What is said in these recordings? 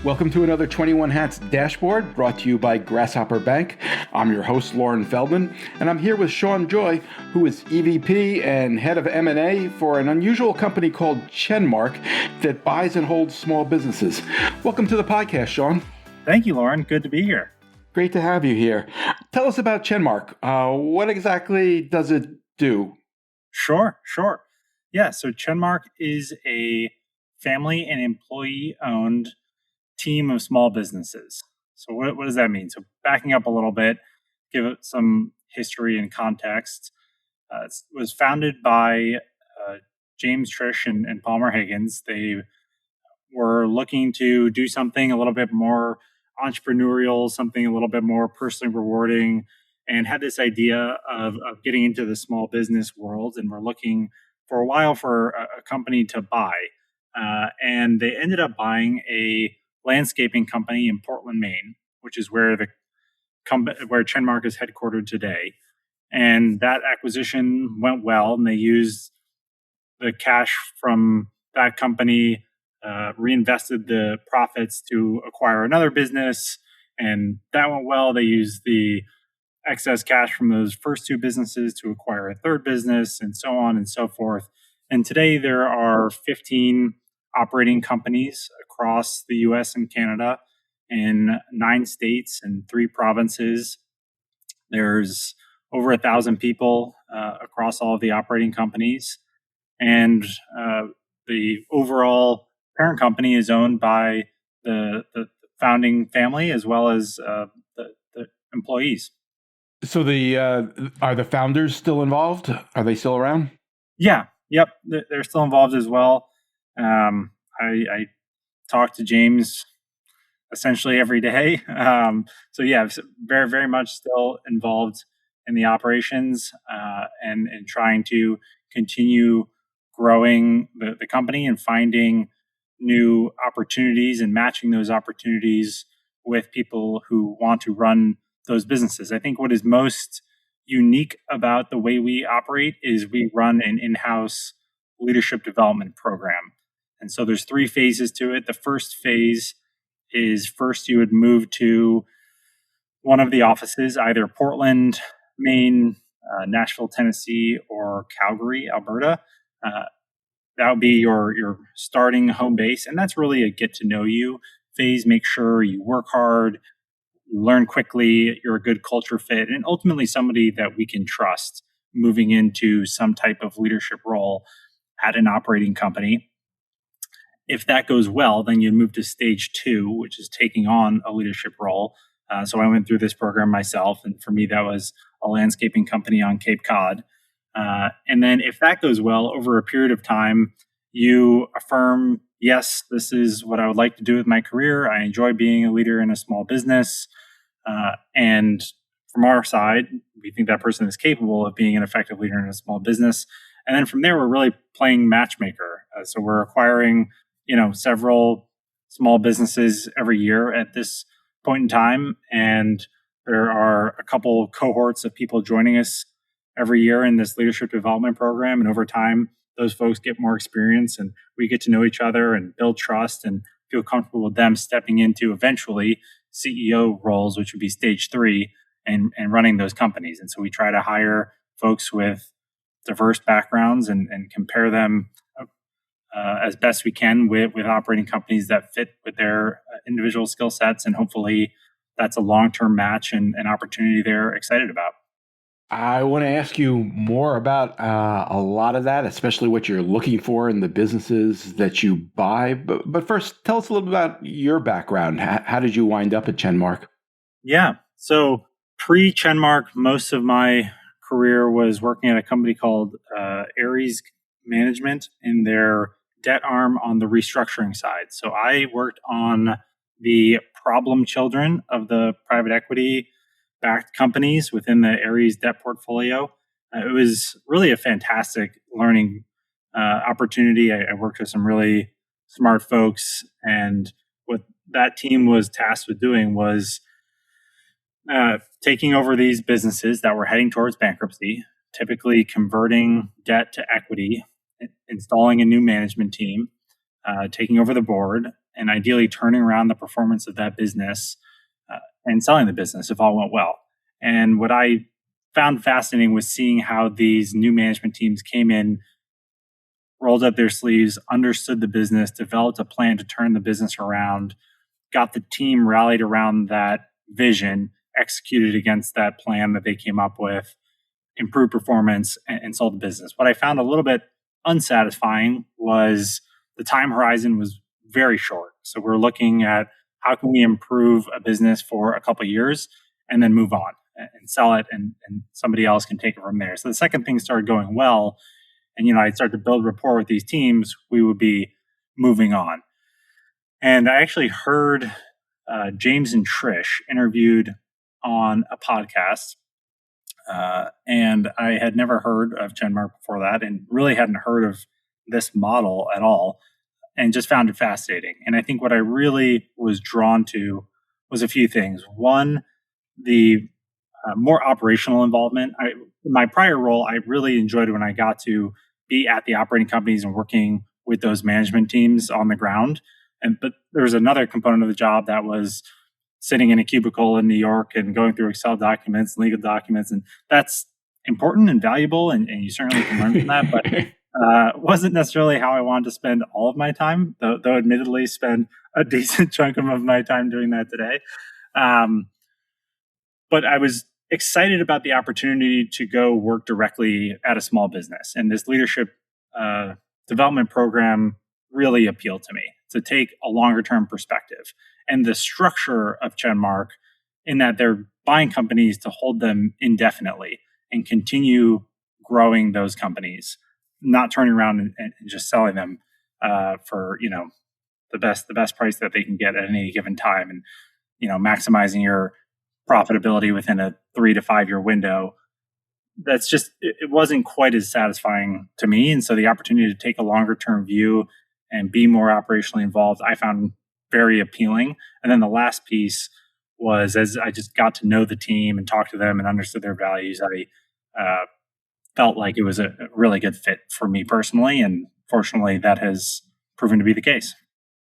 Welcome to another 21 Hats Dashboard brought to you by Grasshopper Bank. I'm your host, Lauren Feldman, and I'm here with Sean Joy, who is EVP and head of M&A for an unusual company called Chenmark that buys and holds small businesses. Welcome to the podcast, Sean. Thank you, Lauren. Good to be here. Great to have you here. Tell us about Chenmark. What exactly does it do? Sure. Yeah, so Chenmark is a family and employee-owned team of small businesses. So what does that mean? So backing up a little bit, give it some history and context. It was founded by James Trish and Palmer Higgins. They were looking to do something a little bit more entrepreneurial, something a little bit more personally rewarding, and had this idea of getting into the small business world. And were looking for a while for a company to buy. And they ended up buying a landscaping company in Portland, Maine, which is where where Chenmark is headquartered today. And that acquisition went well, and they used the cash from that company, reinvested the profits to acquire another business, and that went well. They used the excess cash from those first two businesses to acquire a third business, and so on and so forth. And today there are 15 operating companies across the US and Canada in 9 states and 3 provinces. There's over 1,000 people across all of the operating companies. And the overall parent company is owned by the founding family as well as the employees. So are the founders still involved? Are they still around? Yeah. Yep. They're still involved as well. I talk to James essentially every day. So yeah, very, very much still involved in the operations and trying to continue growing the company and finding new opportunities and matching those opportunities with people who want to run those businesses. I think what is most unique about the way we operate is we run an in-house leadership development program. And so there's 3 phases to it. The first phase is first you would move to one of the offices, either Portland, Maine, Nashville, Tennessee, or Calgary, Alberta. That would be your starting home base. And that's really a get to know you phase. Make sure you work hard, you learn quickly, you're a good culture fit, and ultimately somebody that we can trust moving into some type of leadership role at an operating company. If that goes well, then you move to stage 2, which is taking on a leadership role. So I went through this program myself, and for me, that was a landscaping company on Cape Cod. And then if that goes well, over a period of time, you affirm, yes, this is what I would like to do with my career. I enjoy being a leader in a small business. And from our side, we think that person is capable of being an effective leader in a small business. And then from there, we're really playing matchmaker. So we're acquiring, several small businesses every year at this point in time. And there are a couple cohorts of people joining us every year in this leadership development program. And over time, those folks get more experience and we get to know each other and build trust and feel comfortable with them stepping into eventually CEO roles, which would be stage 3, and running those companies. And so we try to hire folks with diverse backgrounds and compare them as best we can with operating companies that fit with their individual skill sets. And hopefully that's a long-term match and an opportunity they're excited about. I want to ask you more about a lot of that, especially what you're looking for in the businesses that you buy. But first, tell us a little bit about your background. How did you wind up at Chenmark? Yeah. So pre-Chenmark, most of my career was working at a company called Ares Management in their debt arm on the restructuring side. So I worked on the problem children of the private equity backed companies within the Ares debt portfolio. It was really a fantastic learning opportunity. I worked with some really smart folks, and what that team was tasked with doing was taking over these businesses that were heading towards bankruptcy, typically converting debt to equity, installing a new management team, taking over the board, and ideally turning around the performance of that business and selling the business if all went well. And what I found fascinating was seeing how these new management teams came in, rolled up their sleeves, understood the business, developed a plan to turn the business around, got the team rallied around that vision, executed against that plan that they came up with, improved performance, and sold the business. What I found a little bit unsatisfying was the time horizon was very short. So we're looking at how can we improve a business for a couple of years and then move on and sell it, and somebody else can take it from there. So the second thing started going well, and I'd start to build rapport with these teams, we would be moving on. And I actually heard James and Trish interviewed on a podcast, and I had never heard of Chenmark before that, and really hadn't heard of this model at all, and just found it fascinating. And I think what I really was drawn to was a few things. One, the more operational involvement. In my prior role, I really enjoyed when I got to be at the operating companies and working with those management teams on the ground. But there was another component of the job that was sitting in a cubicle in New York and going through Excel documents, legal documents, and that's important and valuable, and you certainly can learn from that. But wasn't necessarily how I wanted to spend all of my time, though admittedly spend a decent chunk of my time doing that today. But I was excited about the opportunity to go work directly at a small business. And this leadership development program really appealed to me, to take a longer term perspective. And the structure of Chenmark, in that they're buying companies to hold them indefinitely and continue growing those companies, not turning around and just selling them for the best price that they can get at any given time, and maximizing your profitability within a 3 to 5 year window. That's just, it wasn't quite as satisfying to me. And so the opportunity to take a longer term view and be more operationally involved, I found very appealing. And then the last piece was, as I just got to know the team and talk to them and understood their values, I felt like it was a really good fit for me personally. And fortunately, that has proven to be the case.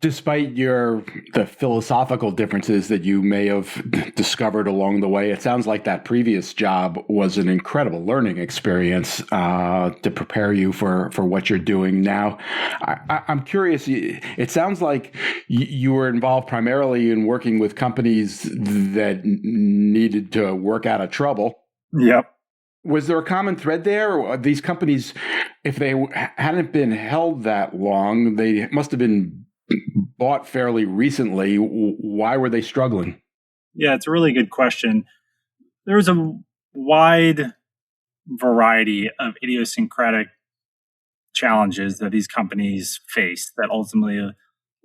Despite the philosophical differences that you may have discovered along the way, it sounds like that previous job was an incredible learning experience to prepare you for what you're doing now. I'm curious, it sounds like you were involved primarily in working with companies that needed to work out of trouble. Yep. Was there a common thread there? Or these companies, if they hadn't been held that long, they must have been bought fairly recently. Why were they struggling? Yeah, it's a really good question. There was a wide variety of idiosyncratic challenges that these companies faced that ultimately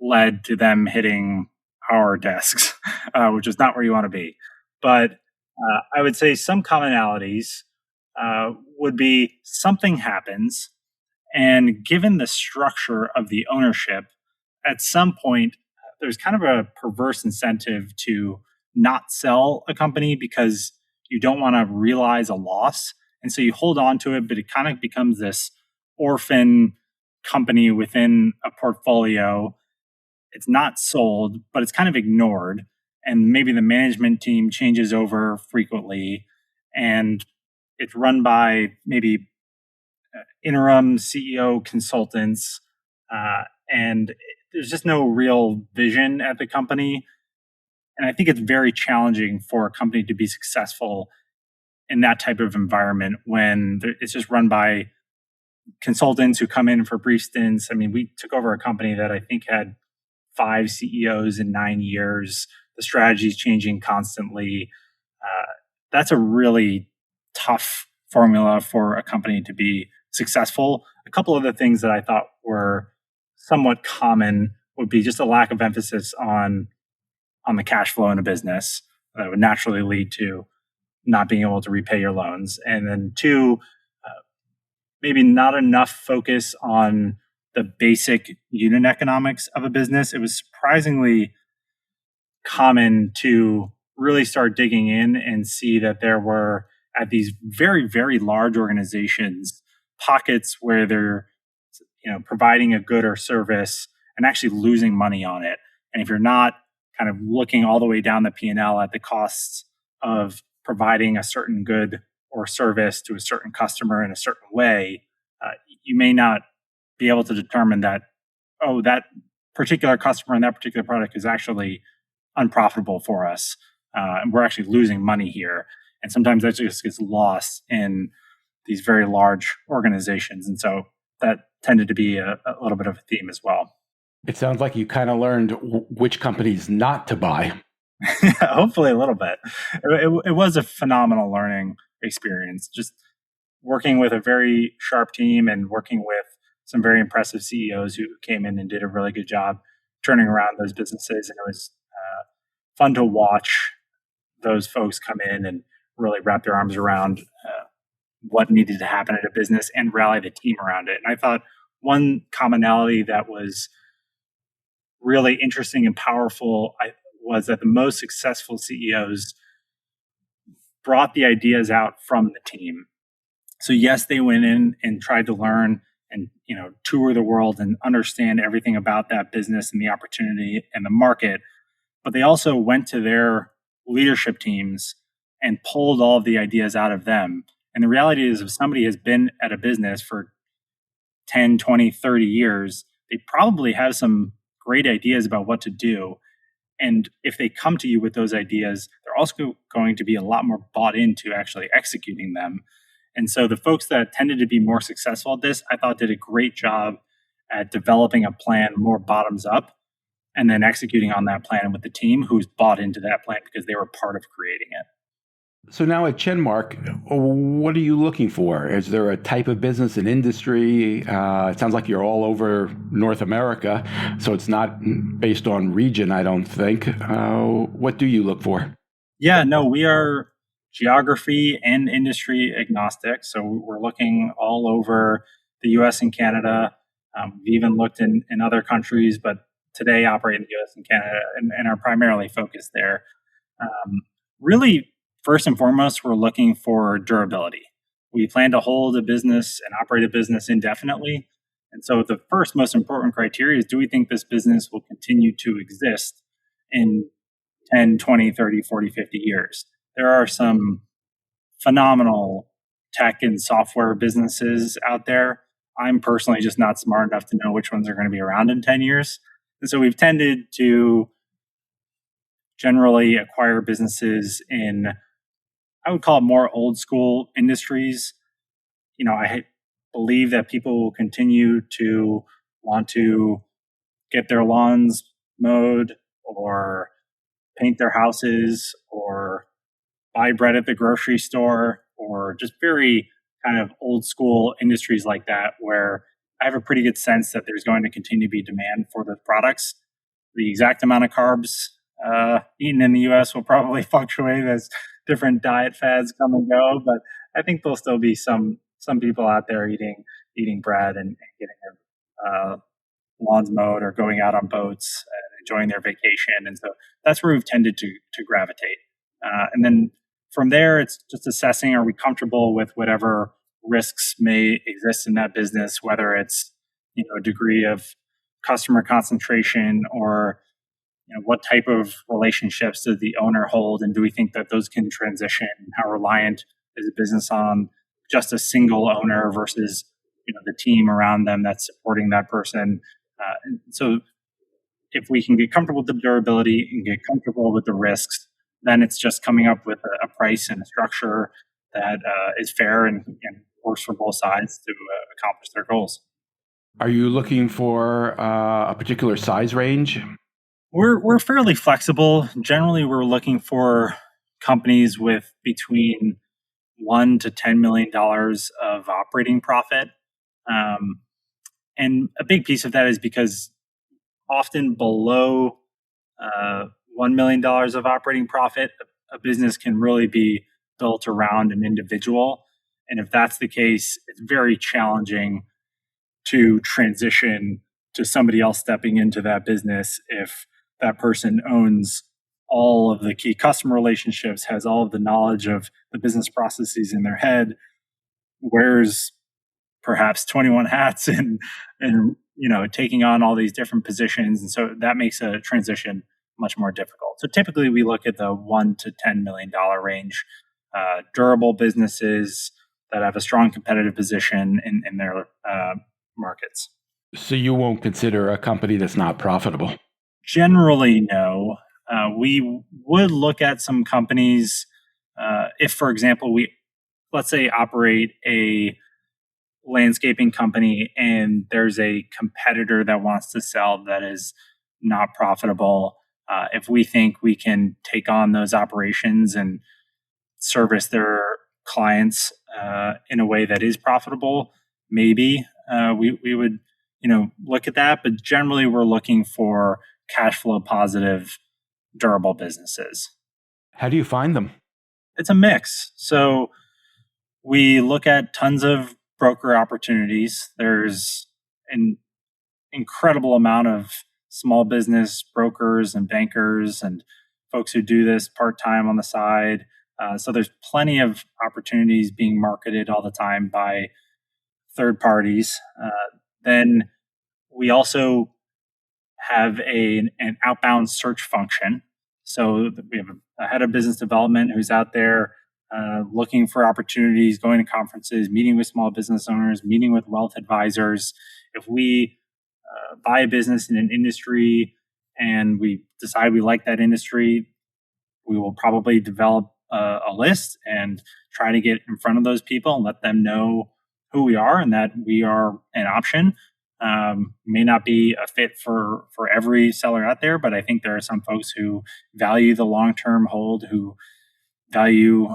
led to them hitting our desks, which is not where you want to be. But I would say some commonalities would be something happens, and given the structure of the ownership, at some point, there's kind of a perverse incentive to not sell a company because you don't want to realize a loss. And so you hold on to it, but it kind of becomes this orphan company within a portfolio. It's not sold, but it's kind of ignored. And maybe the management team changes over frequently, and it's run by maybe interim CEO consultants, and there's just no real vision at the company. And I think it's very challenging for a company to be successful in that type of environment when it's just run by consultants who come in for brief stints. I mean, we took over a company that I think had 5 CEOs in 9 years. The strategy is changing constantly. That's a really tough formula for a company to be successful. A couple of the things that I thought were somewhat common would be just a lack of emphasis on the cash flow in a business that would naturally lead to not being able to repay your loans. And then 2, maybe not enough focus on the basic unit economics of a business. It was surprisingly common to really start digging in and see that there were, at these very, very large organizations, pockets where they're providing a good or service, and actually losing money on it. And if you're not kind of looking all the way down the P&L at the costs of providing a certain good or service to a certain customer in a certain way, you may not be able to determine that, oh, that particular customer and that particular product is actually unprofitable for us. And we're actually losing money here. And sometimes that just gets lost in these very large organizations. And so that tended to be a little bit of a theme as well. It sounds like you kind of learned which companies not to buy. Hopefully a little bit. It was a phenomenal learning experience, just working with a very sharp team and working with some very impressive CEOs who came in and did a really good job turning around those businesses. And it was fun to watch those folks come in and really wrap their arms around what needed to happen at a business and rally the team around it. And I thought one commonality that was really interesting and powerful was that the most successful CEOs brought the ideas out from the team. So yes, they went in and tried to learn and tour the world and understand everything about that business and the opportunity and the market, but they also went to their leadership teams and pulled all of the ideas out of them. And the reality is, if somebody has been at a business for 10, 20, 30 years, they probably have some great ideas about what to do. And if they come to you with those ideas, they're also going to be a lot more bought into actually executing them. And so the folks that tended to be more successful at this, I thought did a great job at developing a plan more bottoms up and then executing on that plan with the team who's bought into that plan because they were part of creating it. So now at Chenmark, what are you looking for? Is there a type of business, an industry? It sounds like you're all over North America, so it's not based on region, I don't think. What do you look for? Yeah, no, we are geography and industry agnostic. So we're looking all over the US and Canada. We've even looked in other countries, but today operate in the US and Canada and are primarily focused there. Really, first and foremost, we're looking for durability. We plan to hold a business and operate a business indefinitely. And so the first most important criteria is, do we think this business will continue to exist in 10, 20, 30, 40, 50 years? There are some phenomenal tech and software businesses out there. I'm personally just not smart enough to know which ones are going to be around in 10 years. And so we've tended to generally acquire businesses in, I would call it, more old school industries. I believe that people will continue to want to get their lawns mowed or paint their houses or buy bread at the grocery store, or just very kind of old school industries like that, where I have a pretty good sense that there's going to continue to be demand for the products. The exact amount of carbs eaten in the U.S. will probably fluctuate as different diet fads come and go, but I think there'll still be some people out there eating bread and getting their lawns mowed or going out on boats and enjoying their vacation. And so that's where we've tended to gravitate. And then from there, it's just assessing, are we comfortable with whatever risks may exist in that business, whether it's a degree of customer concentration or what type of relationships does the owner hold, and do we think that those can transition? How reliant is a business on just a single owner versus the team around them that's supporting that person? So if we can get comfortable with the durability and get comfortable with the risks, then it's just coming up with a price and a structure that is fair and works for both sides to accomplish their goals. Are you looking for a particular size range? We're fairly flexible. Generally, we're looking for companies with between $1 to $10 million of operating profit. And a big piece of that is because often below $1 million of operating profit, a business can really be built around an individual. And if that's the case, it's very challenging to transition to somebody else stepping into that business if that person owns all of the key customer relationships, has all of the knowledge of the business processes in their head, wears perhaps 21 hats and taking on all these different positions. And so that makes a transition much more difficult. So typically we look at the $1 to $10 million range, durable businesses that have a strong competitive position in their markets. So you won't consider a company that's not profitable? Generally, no. We would look at some companies if, for example, let's say operate a landscaping company and there's a competitor that wants to sell that is not profitable. If we think we can take on those operations and service their clients in a way that is profitable, maybe we would look at that. But generally, we're looking for cash flow positive, durable businesses. How do you find them? It's a mix. So we look at tons of broker opportunities. There's an incredible amount of small business brokers and bankers and folks who do this part-time on the side. So there's plenty of opportunities being marketed all the time by third parties. Then we also have an outbound search function. So we have a head of business development who's out there looking for opportunities, going to conferences, meeting with small business owners, meeting with wealth advisors. If we buy a business in an industry and we decide we like that industry, we will probably develop a list and try to get in front of those people and let them know who we are and that we are an option. May not be a fit for every seller out there, but I think there are some folks who value the long-term hold, who value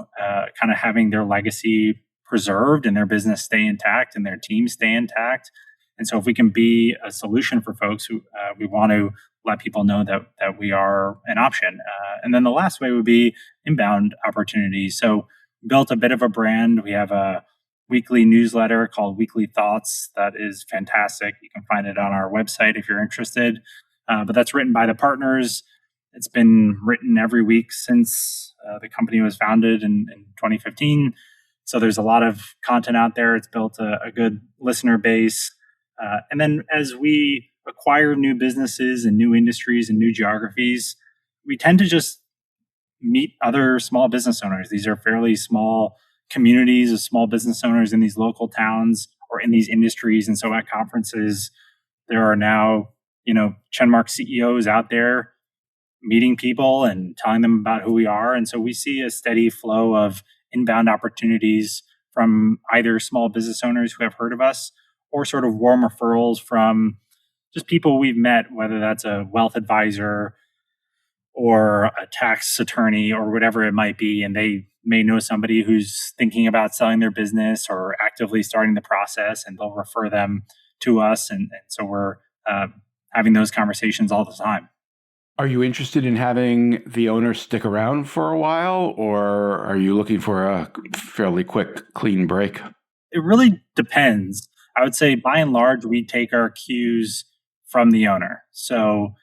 kind of having their legacy preserved and their business stay intact and their team stay intact. And so if we can be a solution for folks who we want to let people know that we are an option. And then the last way would be inbound opportunities. So built a bit of a brand. We have a weekly newsletter called Weekly Thoughts that is fantastic. You can find it on our website if you're interested. But that's written by the partners. It's been written every week since the company was founded in 2015. So there's a lot of content out there. It's built a good listener base. And then as we acquire new businesses and new industries and new geographies, we tend to just meet other small business owners. These are fairly small communities of small business owners in these local towns or in these industries. And so at conferences, there are now, Chenmark CEOs out there meeting people and telling them about who we are. And so we see a steady flow of inbound opportunities from either small business owners who have heard of us or sort of warm referrals from just people we've met, whether that's a wealth advisor or a tax attorney or whatever it might be. And they may know somebody who's thinking about selling their business or actively starting the process, and they'll refer them to us. And so we're having those conversations all the time. Are you interested in having the owner stick around for a while, or are you looking for a fairly quick, clean break? It really depends. I would say by and large, we take our cues from the owner. So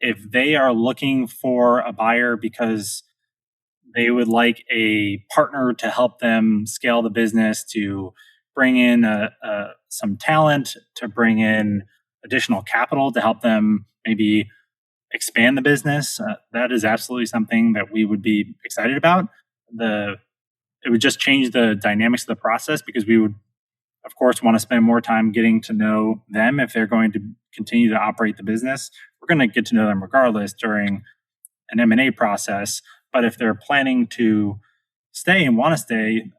if they are looking for a buyer because they would like a partner to help them scale the business, to bring in some talent, to bring in additional capital to help them maybe expand the business, that is absolutely something that we would be excited about. It would just change the dynamics of the process because we would, of course, want to spend more time getting to know them if they're going to continue to operate the business. We're going to get to know them regardless during an M&A process. But if they're planning to stay and want to stay,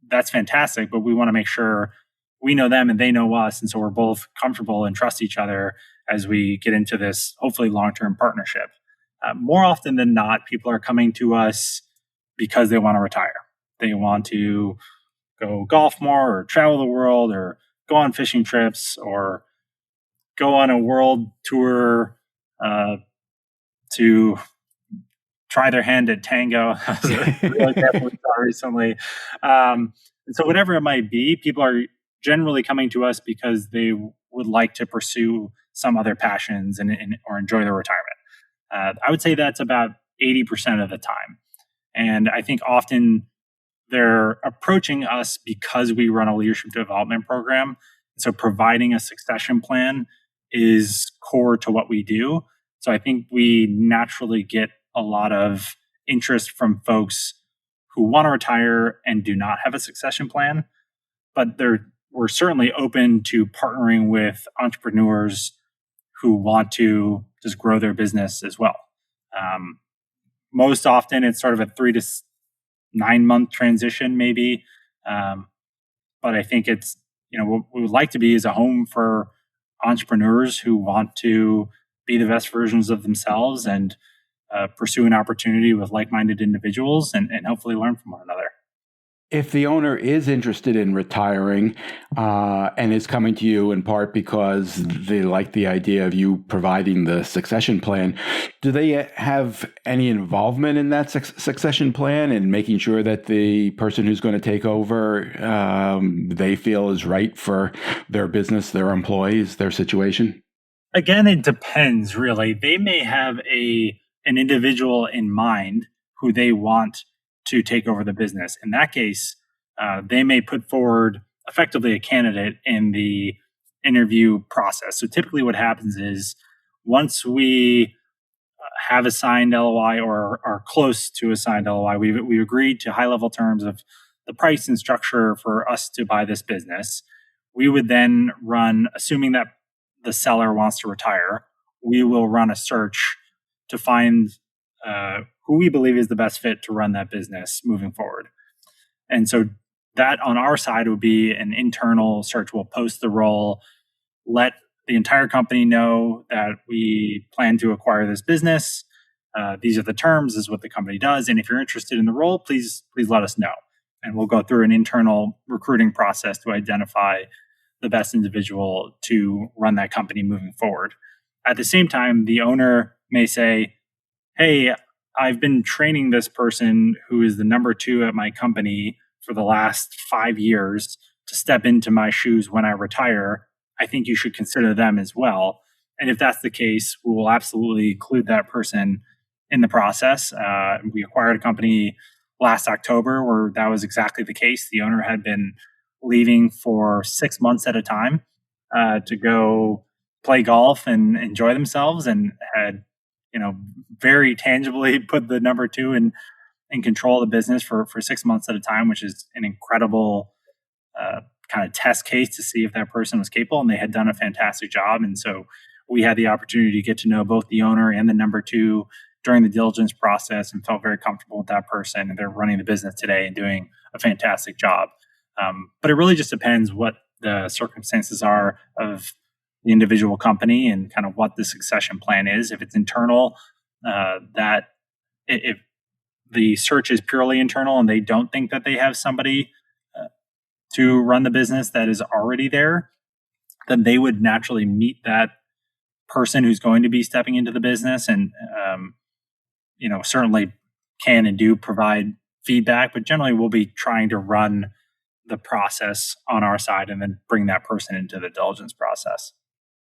that's fantastic. But we want to make sure we know them and they know us. And so we're both comfortable and trust each other as we get into this, hopefully, long-term partnership. More often than not, people are coming to us because they want to retire. They want to go golf more or travel the world or go on fishing trips or go on a world tour to try their hand at tango. Really definitely saw recently. And so whatever it might be, people are generally coming to us because they would like to pursue some other passions or enjoy their retirement. I would say that's about 80% of the time. And I think often they're approaching us because we run a leadership development program. So providing a succession plan is core to what we do. So I think we naturally get a lot of interest from folks who want to retire and do not have a succession plan, but we're certainly open to partnering with entrepreneurs who want to just grow their business as well. Most often, it's sort of a 3 to 9 month transition, maybe. But I think it's, what we would like to be is a home for entrepreneurs who want to be the best versions of themselves and pursue an opportunity with like-minded individuals and hopefully learn from one another. If the owner is interested in retiring and is coming to you in part because they like the idea of you providing the succession plan, do they have any involvement in that succession plan and making sure that the person who's going to take over they feel is right for their business, their employees, their situation? Again, it depends, really. They may have an individual in mind who they want to take over the business. In that case, they may put forward effectively a candidate in the interview process. So typically what happens is once we have a signed LOI or are close to a signed LOI, we agreed to high-level terms of the price and structure for us to buy this business. We would then run, assuming that the seller wants to retire, we will run a search to find who we believe is the best fit to run that business moving forward. And so that on our side would be an internal search. We'll post the role, let the entire company know that we plan to acquire this business. These are the terms, this is what the company does. And if you're interested in the role, please let us know. And we'll go through an internal recruiting process to identify the best individual to run that company moving forward. At the same time, the owner may say, hey, I've been training this person who is the number 2 at my company for the last 5 years to step into my shoes when I retire. I think you should consider them as well. And if that's the case, we will absolutely include that person in the process. We acquired a company last October where that was exactly the case. The owner had been leaving for 6 months at a time to go play golf and enjoy themselves, and had very tangibly put the number 2 in control of the business for 6 months at a time, which is an incredible kind of test case to see if that person was capable, and they had done a fantastic job. And so we had the opportunity to get to know both the owner and the number 2 during the diligence process, and felt very comfortable with that person, and they're running the business today and doing a fantastic job. But it really just depends what the circumstances are of the individual company and kind of what the succession plan is. If it's internal, that if the search is purely internal and they don't think that they have somebody to run the business that is already there, then they would naturally meet that person who's going to be stepping into the business, and certainly can and do provide feedback, but generally we'll be trying to run the process on our side and then bring that person into the diligence process.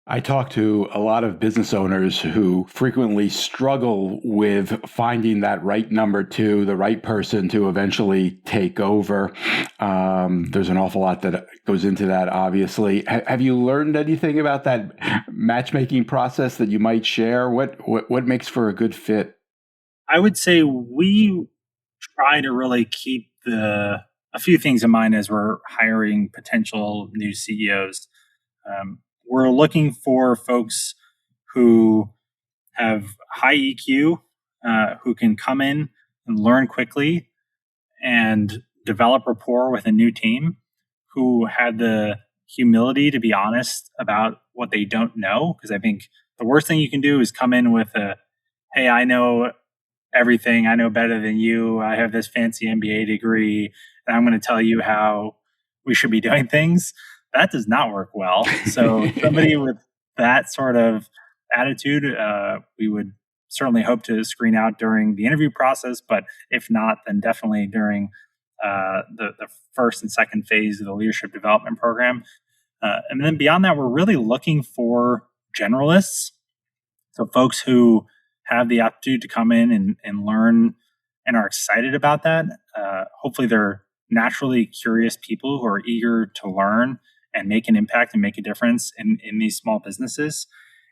I talk to a lot of business owners who frequently struggle with finding that right number 2, the right person to eventually take over. There's an awful lot that goes into that, obviously. Have you learned anything about that matchmaking process that you might share? What makes for a good fit? I would say we try to really keep a few things in mind as we're hiring potential new CEOs. We're looking for folks who have high EQ, who can come in and learn quickly and develop rapport with a new team, who had the humility to be honest about what they don't know. Because I think the worst thing you can do is come in with hey, I know everything. I know better than you. I have this fancy MBA degree, and I'm going to tell you how we should be doing things. That does not work well. So somebody with that sort of attitude, we would certainly hope to screen out during the interview process. But if not, then definitely during the first and second phase of the leadership development program. And then beyond that, we're really looking for generalists. So folks who have the aptitude to come in and learn and are excited about that. Hopefully they're naturally curious people who are eager to learn and make an impact and make a difference in these small businesses.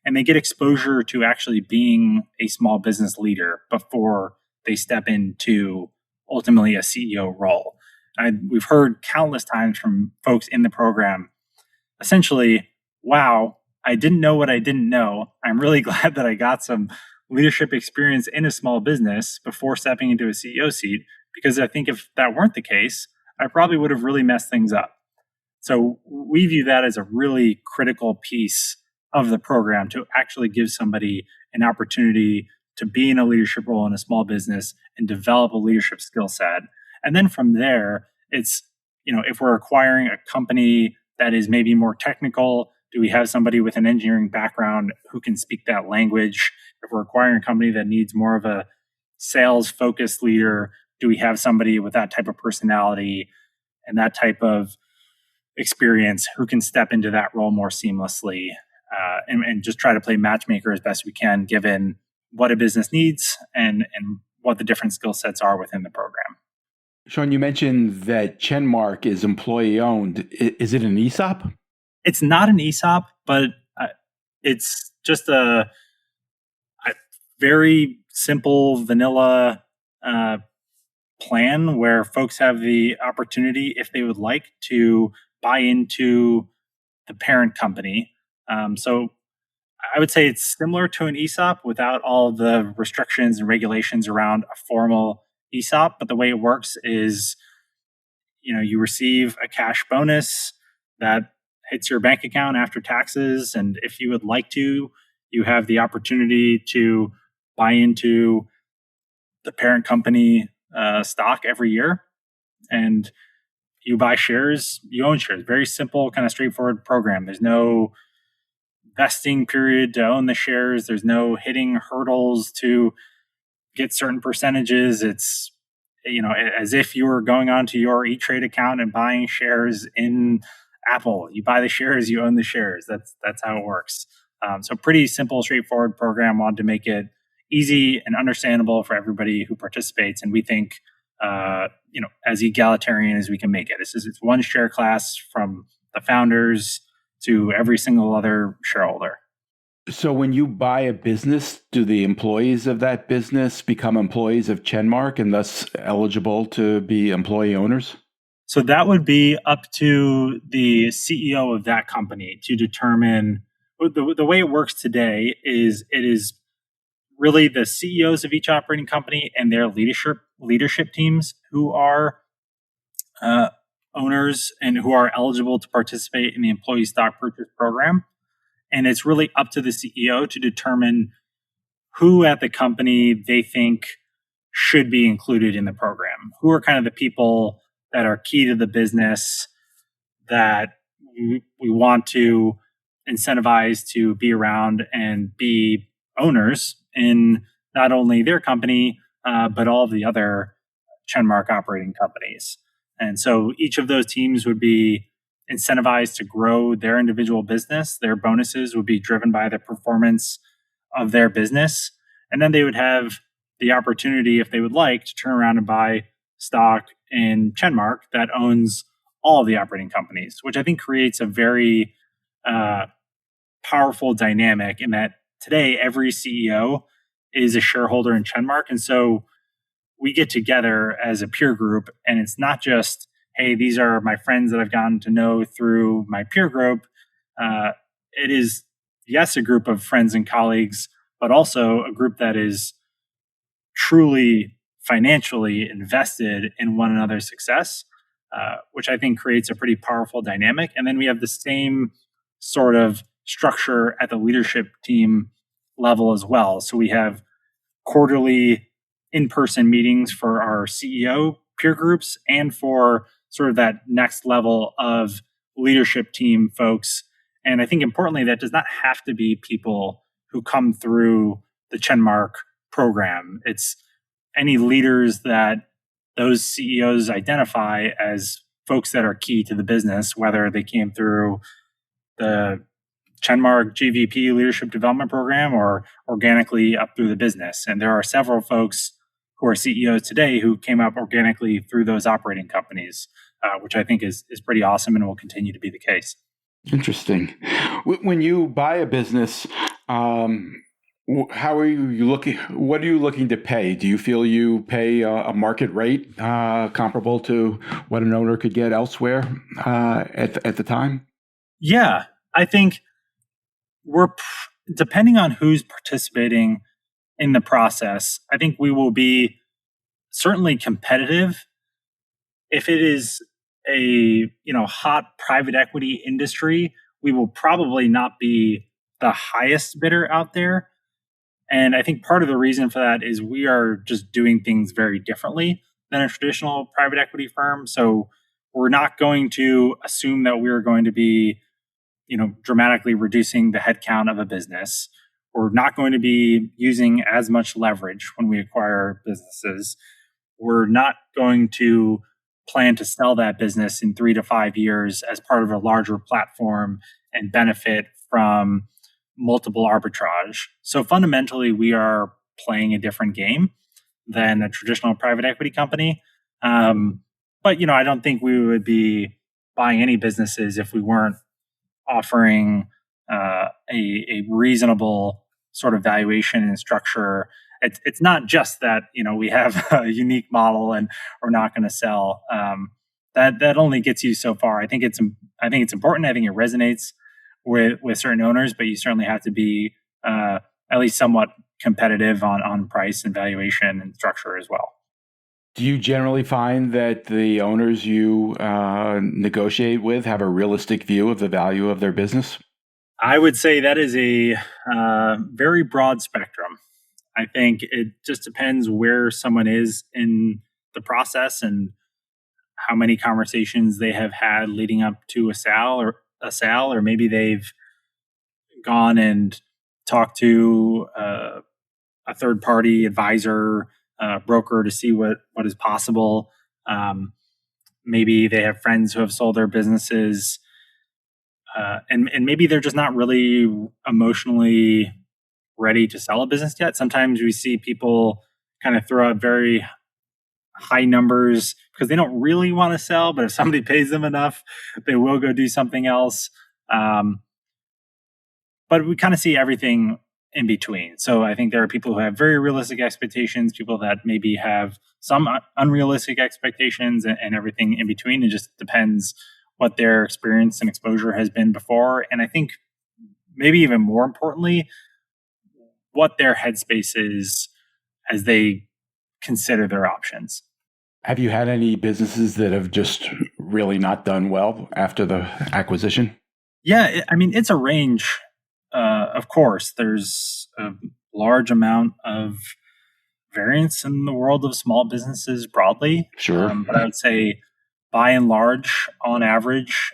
And they get exposure to actually being a small business leader before they step into ultimately a CEO role. We've heard countless times from folks in the program, essentially, wow, I didn't know what I didn't know. I'm really glad that I got some leadership experience in a small business before stepping into a CEO seat, because I think if that weren't the case, I probably would have really messed things up. So we view that as a really critical piece of the program to actually give somebody an opportunity to be in a leadership role in a small business and develop a leadership skill set. And then from there, it's, if we're acquiring a company that is maybe more technical, do we have somebody with an engineering background who can speak that language? If we're acquiring a company that needs more of a sales focused leader, do we have somebody with that type of personality and that type of experience who can step into that role more seamlessly, and just try to play matchmaker as best we can, given what a business needs and what the different skill sets are within the program. Sean, you mentioned that Chenmark is employee owned. Is it an ESOP? It's not an ESOP, but it's just a very simple vanilla plan where folks have the opportunity, if they would like, to buy into the parent company. So I would say it's similar to an ESOP without all the restrictions and regulations around a formal ESOP. But the way it works is, you receive a cash bonus that hits your bank account after taxes. And if you would like to, you have the opportunity to buy into the parent company stock every year. And you buy shares, you own shares. Very simple, kind of straightforward program. There's no vesting period to own the shares. There's no hitting hurdles to get certain percentages. It's, as if you were going onto your E-Trade account and buying shares in Apple. You buy the shares, you own the shares. That's how it works. So pretty simple, straightforward program. Wanted to make it easy and understandable for everybody who participates. And we think, as egalitarian as we can make it. It's one share class from the founders to every single other shareholder. So when you buy a business, do the employees of that business become employees of Chenmark and thus eligible to be employee owners? So that would be up to the CEO of that company to determine. The way it works today is it is really the CEOs of each operating company and their leadership teams who are owners and who are eligible to participate in the employee stock purchase program. And it's really up to the CEO to determine who at the company they think should be included in the program. Who are kind of the people that are key to the business that we want to incentivize to be around and be owners in not only their company, but all of the other Chenmark operating companies. And so each of those teams would be incentivized to grow their individual business. Their bonuses would be driven by the performance of their business. And then they would have the opportunity, if they would like, to turn around and buy stock in Chenmark that owns all of the operating companies, which I think creates a very powerful dynamic in that today every CEO is a shareholder in Chenmark. And so we get together as a peer group, and it's not just, hey, these are my friends that I've gotten to know through my peer group. It is, yes, a group of friends and colleagues, but also a group that is truly financially invested in one another's success, which I think creates a pretty powerful dynamic. And then we have the same sort of structure at the leadership team level as well. So we have quarterly in-person meetings for our CEO peer groups and for sort of that next level of leadership team folks. And I think importantly, that does not have to be people who come through the Chenmark program. It's any leaders that those CEOs identify as folks that are key to the business, whether they came through the Chenmark GVP Leadership Development Program or organically up through the business. And there are several folks who are CEOs today who came up organically through those operating companies, which I think is pretty awesome and will continue to be the case. Interesting. When you buy a business, um, how are you looking? What are you looking to pay? Do you feel you pay a market rate comparable to what an owner could get elsewhere at the time? Yeah, I think depending on who's participating in the process, I think we will be certainly competitive. If it is a hot private equity industry, we will probably not be the highest bidder out there. And I think part of the reason for that is we are just doing things very differently than a traditional private equity firm. So we're not going to assume that we're going to be, dramatically reducing the headcount of a business. We're not going to be using as much leverage when we acquire businesses. We're not going to plan to sell that business in 3 to 5 years as part of a larger platform and benefit from multiple arbitrage. So fundamentally, we are playing a different game than a traditional private equity company. But I don't think we would be buying any businesses if we weren't offering a reasonable sort of valuation and structure. It's not just that we have a unique model and we're not going to sell. That only gets you so far. I think it's important. I think it resonates with certain owners, but you certainly have to be at least somewhat competitive on price and valuation and structure as well. Do you generally find that the owners you negotiate with have a realistic view of the value of their business? I would say that is a very broad spectrum. I think it just depends where someone is in the process and how many conversations they have had leading up to a sale, or maybe they've gone and talked to a third party advisor, broker to see what is possible. Maybe they have friends who have sold their businesses, and maybe they're just not really emotionally ready to sell a business yet. Sometimes we see people kind of throw out very high numbers because they don't really want to sell, but if somebody pays them enough, they will go do something else. Um, but we kind of see everything in between. So I think there are people who have very realistic expectations, people that maybe have some unrealistic expectations, and everything in between. It just depends what their experience and exposure has been before. And I think maybe even more importantly, what their headspace is as they consider their options. Have you had any businesses that have just really not done well after the acquisition? Yeah, I mean, it's a range. Of course, there's a large amount of variance in the world of small businesses broadly. Sure. But I would say, by and large, on average,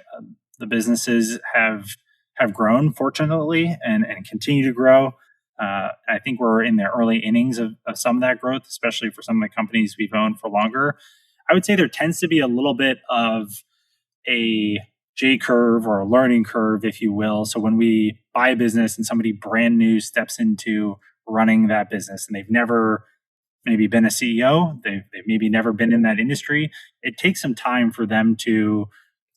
the businesses have grown, fortunately, and continue to grow. I think we're in the early innings of some of that growth, especially for some of the companies we've owned for longer. I would say there tends to be a little bit of a J curve or a learning curve, if you will. So when we buy a business and somebody brand new steps into running that business and they've never maybe been a CEO, they've maybe never been in that industry, it takes some time for them to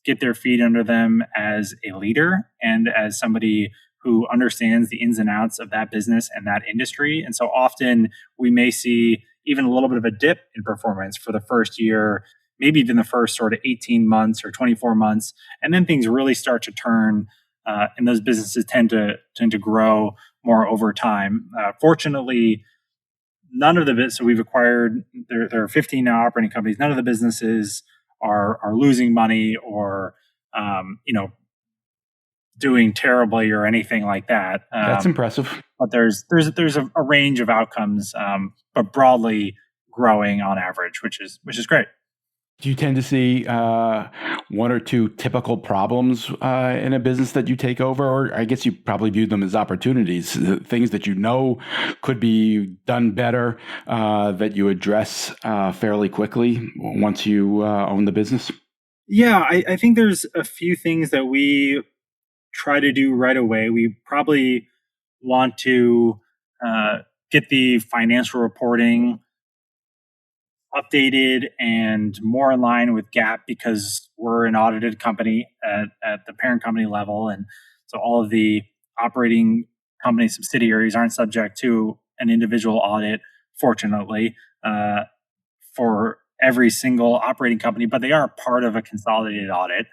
get their feet under them as a leader and as somebody who understands the ins and outs of that business and that industry. And so often we may see even a little bit of a dip in performance for the first year, maybe even the first sort of 18 months or 24 months. And then things really start to turn, and those businesses tend to grow more over time. Fortunately, none of the bits that we've acquired, there are 15 now operating companies. None of the businesses are losing money or doing terribly or anything like that. That's impressive. But there's a range of outcomes, but broadly growing on average, which is great. Do you tend to see one or two typical problems in a business that you take over? Or I guess you probably view them as opportunities, things that you know could be done better that you address fairly quickly once you own the business? Yeah, I think there's a few things that we try to do right away. We probably want to get the financial reporting updated and more in line with GAAP because we're an audited company at the parent company level. And so all of the operating company subsidiaries aren't subject to an individual audit, fortunately, for every single operating company, but they are part of a consolidated audit.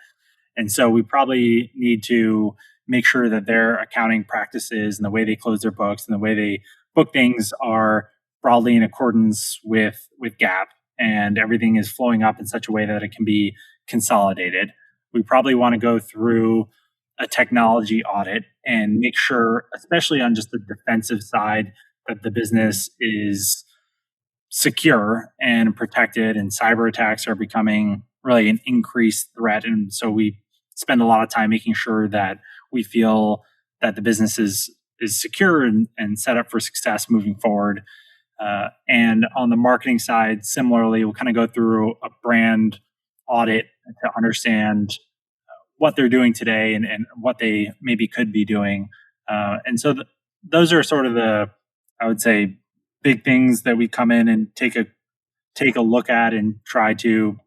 And so we probably need to make sure that their accounting practices and the way they close their books and the way they book things are broadly in accordance with GAAP, and everything is flowing up in such a way that it can be consolidated. We probably want to go through a technology audit and make sure, especially on just the defensive side, that the business is secure and protected, and cyber attacks are becoming really an increased threat. And so we spend a lot of time making sure that we feel that the business is secure and set up for success moving forward. And on the marketing side, similarly, we'll kind of go through a brand audit to understand what they're doing today and what they maybe could be doing. And so those are sort of the, I would say, big things that we come in and take a look at and try to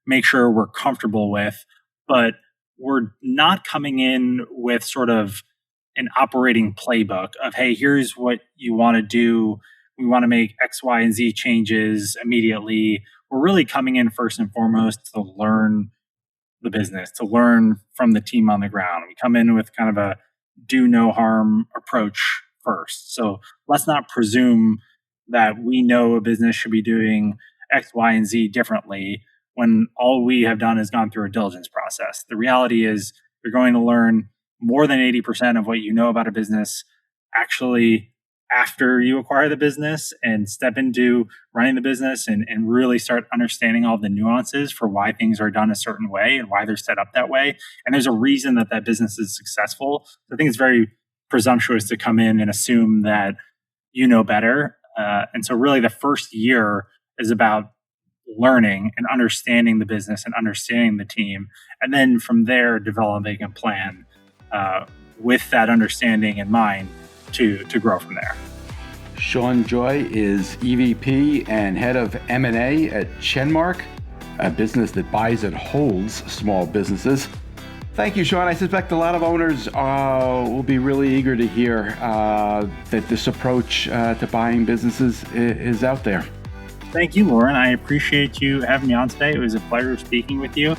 make sure we're comfortable with. But we're not coming in with sort of an operating playbook of, hey, here's what you want to do. We want to make X, Y, and Z changes immediately. We're really coming in first and foremost to learn the business, to learn from the team on the ground. We come in with kind of a do no harm approach first. So let's not presume that we know a business should be doing X, Y, and Z differently when all we have done is gone through a diligence process. The reality is you're going to learn more than 80% of what you know about a business actually after you acquire the business and step into running the business and really start understanding all the nuances for why things are done a certain way and why they're set up that way. And there's a reason that business is successful. So I think it's very presumptuous to come in and assume that you know better. And so really the first year is about learning and understanding the business and understanding the team. And then from there, developing a plan with that understanding in mind to grow from there. Sean Joy is EVP and head of M&A at Chenmark, a business that buys and holds small businesses. Thank you, Sean. I suspect a lot of owners will be really eager to hear that this approach to buying businesses is out there. Thank you, Lauren. I appreciate you having me on today. It was a pleasure speaking with you.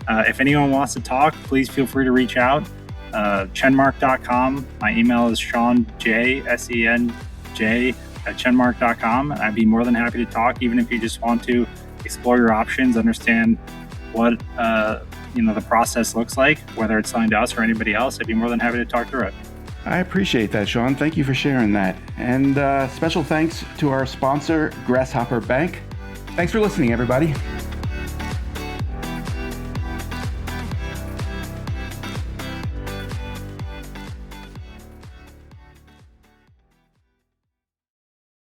If anyone wants to talk, please feel free to reach out. Chenmark.com. My email is SeanJ, SENJ at Chenmark.com. I'd be more than happy to talk, even if you just want to explore your options, understand what the process looks like, whether it's selling to us or anybody else. I'd be more than happy to talk through it. I appreciate that, Sean. Thank you for sharing that. And special thanks to our sponsor, Grasshopper Bank. Thanks for listening, everybody.